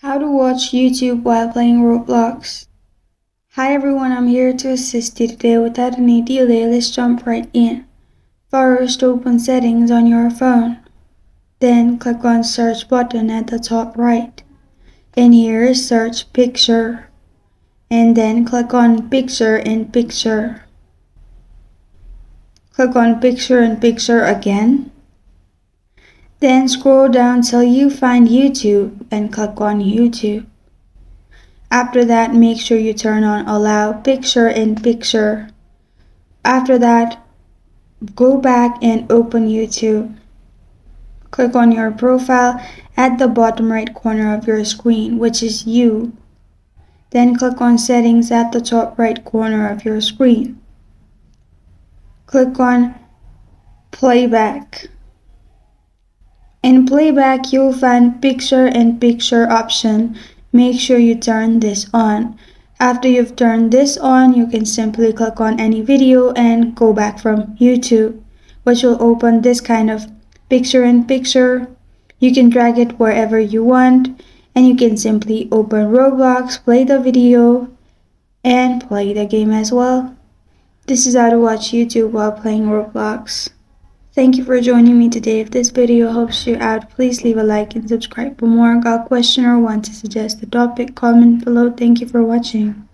How to watch YouTube while playing Roblox. Hi everyone, I'm here to assist you today. Without any delay, let's jump right in. First, open settings on your phone. Then click on search button at the top right. In here, search picture. And then click on picture in picture. Click on picture in picture again. Then scroll down till you find YouTube and click on YouTube. After that, make sure you turn on allow picture in picture. After that, go back and open YouTube. Click on your profile at the bottom right corner of your screen, which is you. Then click on settings at the top right corner of your screen. Click on playback. In playback, you'll find picture in picture option. Make sure you turn this on. After you've turned this on, you can simply click on any video and go back from YouTube, which will open this kind of picture in picture. You can drag it wherever you want, and you can simply open Roblox, play the video, and play the game as well. This is how to watch YouTube while playing Roblox. Thank you for joining me today. If this video helps you out, please leave a like and subscribe for more. Got a question or want to suggest a topic? Comment below. Thank you for watching.